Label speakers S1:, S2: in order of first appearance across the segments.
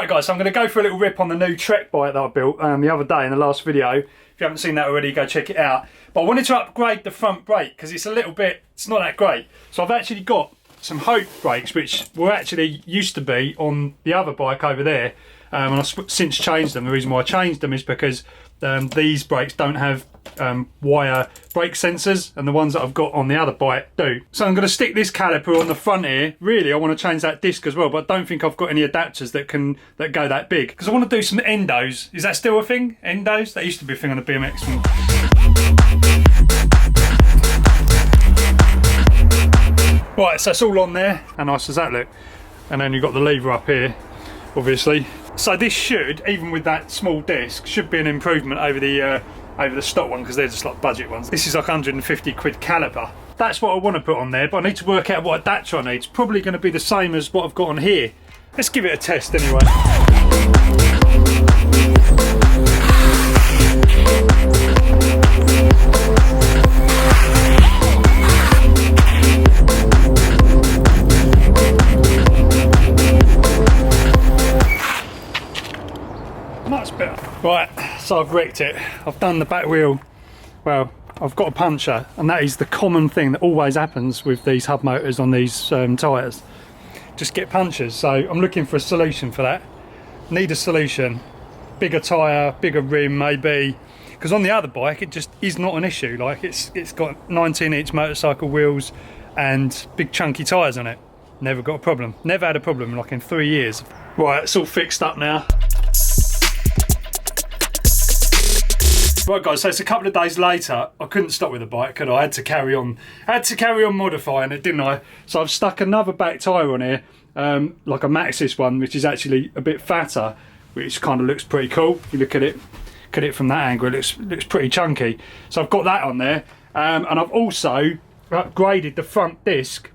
S1: Right guys, so I'm going to go for a little rip on the new Trek bike that I built the other day in the last video. If you haven't seen that already, go check it out. But I wanted to upgrade the front brake because it's it's not that great. So I've actually got some Hope brakes, which were actually used to be on the other bike over there. And I've since changed them. The reason why I changed them is because these brakes don't have wire brake sensors, and the ones that I've got on the other bike do. So I'm going to stick this caliper on the front here. Really, I want to change that disc as well, but I don't think I've got any adapters that go that big, because I want to do some endos. Is that still a thing? Endos? That used to be a thing on the BMX one. Right, so it's all on there. How nice does that look? And then you've got the lever up here, obviously. So this should, even with that small disc, should be an improvement over the stock one, because they're just like budget ones. This is like 150 quid caliper. That's what I want to put on there, but I need to work out what adapter I need. It's probably going to be the same as what I've got on here. Let's give it a test anyway. Much better. Right, so I've wrecked it. I've done the back wheel. Well, I've got a puncture, and that is the common thing that always happens with these hub motors on these tyres. Just get punctures. So I'm looking for a solution for that. Need a solution. Bigger tyre, bigger rim maybe. Because on the other bike it just is not an issue. Like it's got 19-inch motorcycle wheels and big chunky tyres on it. Never got a problem. Never had a problem like in 3 years. Right, it's all fixed up now. Right guys, so it's a couple of days later. I couldn't stop with the bike, could I? I had to carry on modifying it, didn't I? So I've stuck another back tyre on here, like a Maxxis one, which is actually a bit fatter, which kind of looks pretty cool. If you look at it from that angle, it looks pretty chunky. So I've got that on there, and I've also upgraded the front disc.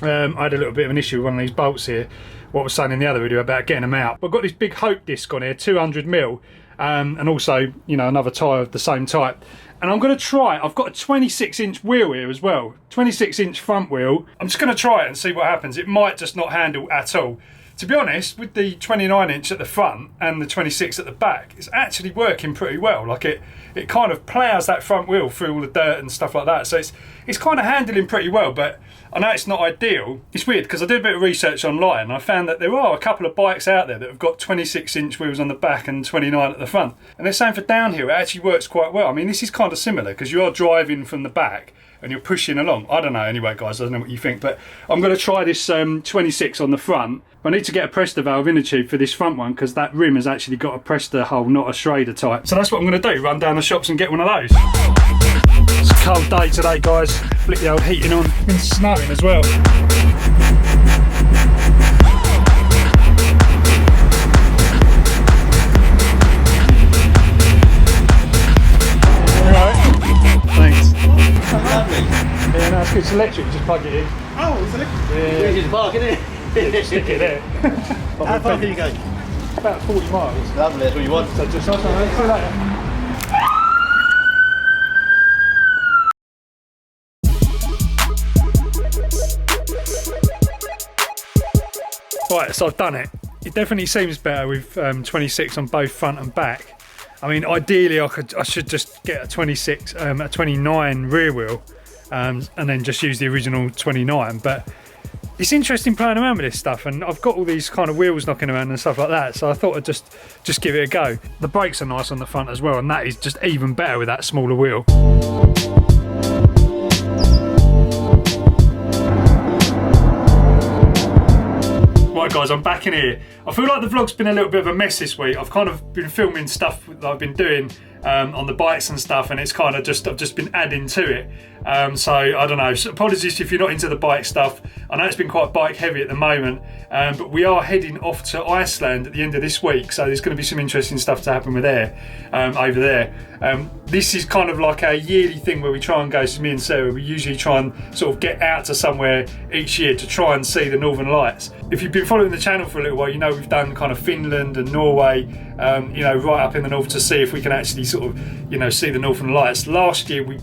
S1: I had a little bit of an issue with one of these bolts here, what I was saying in the other video about getting them out. But I've got this big Hope disc on here, 200mm. And also, you know, another tyre of the same type. And I'm going to try, I've got a 26-inch wheel here as well. 26-inch front wheel. I'm just going to try it and see what happens. It might just not handle at all. To be honest, with the 29-inch at the front and the 26 at the back, it's actually working pretty well. Like it kind of ploughs that front wheel through all the dirt and stuff like that. So it's kind of handling pretty well, but I know it's not ideal. It's weird because I did a bit of research online and I found that there are a couple of bikes out there that have got 26-inch wheels on the back and 29 at the front. And they're saying for downhill it actually works quite well. I mean, this is kind of similar because you are driving from the back and you're pushing along. I don't know anyway guys, I don't know what you think, but I'm going to try this 26 on the front. I need to get a Presta valve inner tube for this front one because that rim has actually got a Presta hole, not a Schrader type. So that's what I'm going to do, run down the shops and get one of those. It's a cold day today guys, flick the old heating on, it's been snowing as well. Yeah, no, it's good. It's electric, just plug it in.
S2: Oh, it's electric?
S1: Yeah.
S2: You just park it in?
S1: Yeah, just stick it there.
S2: How far can you go?
S1: About 40 miles.
S2: Lovely, that's what you want.
S1: So just, see you later. Right, so I've done it. It definitely seems better with 26 on both front and back. I mean, ideally I should just get a 29 rear wheel and then just use the original 29, but it's interesting playing around with this stuff, and I've got all these kind of wheels knocking around and stuff like that, so I thought I'd just give it a go. The brakes are nice on the front as well, and that is just even better with that smaller wheel. Right guys, I'm back in here. I feel like the vlog's been a little bit of a mess this week. I've kind of been filming stuff that I've been doing on the bikes and stuff, and it's kind of I've just been adding to it. So I don't know, so apologies if you're not into the bike stuff. I know it's been quite bike heavy at the moment, but we are heading off to Iceland at the end of this week, so there's going to be some interesting stuff to happen with over there. This is kind of like a yearly thing where we try and go, so me and Sarah, we usually try and sort of get out to somewhere each year to try and see the Northern Lights. If you've been following the channel for a little while, you know we've done kind of Finland and Norway, you know, right up in the north to see if we can actually sort of, you know, see the Northern Lights. Last year we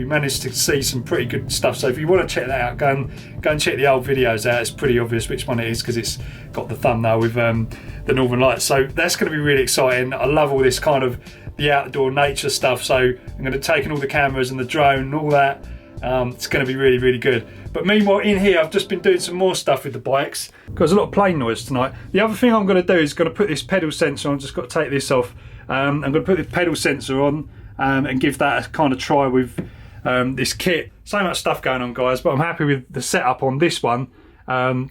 S1: managed to see some pretty good stuff. So if you want to check that out, go and check the old videos out. It's pretty obvious which one it is because it's got the thumbnail with the Northern Lights. So that's going to be really exciting. I love all this kind of the outdoor nature stuff. So I'm going to take in all the cameras and the drone and all that. It's going to be really, really good. But meanwhile, in here, I've just been doing some more stuff with the bikes. There's a lot of plane noise tonight. The other thing I'm going to do is going to put this pedal sensor on. I've just got to take this off. I'm going to put the pedal sensor on and give that a kind of try with this kit. So much stuff going on, guys, but I'm happy with the setup on this one,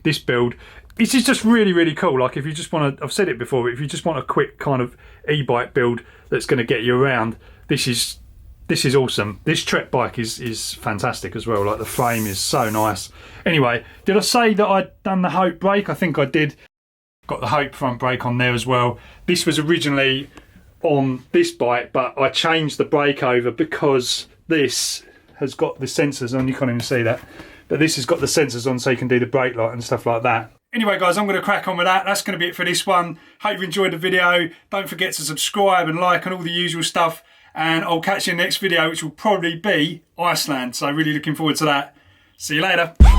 S1: this build. This is just really, really cool. Like if you just want to, I've said it before, but if you just want a quick kind of e-bike build that's going to get you around, this is awesome. This Trek bike is fantastic as well. Like the frame is so nice. Anyway, did I say that I'd done the Hope brake? I think I did. Got the Hope front brake on there as well. This was originally on this bike, but I changed the brake over because this has got the sensors on. You can't even see that, but this has got the sensors on so you can do the brake light and stuff like that. Anyway, guys, I'm going to crack on with that. That's going to be it for this one. Hope you enjoyed the video. Don't forget to subscribe and like and all the usual stuff. And I'll catch you in the next video, which will probably be Iceland. So really looking forward to that. See you later.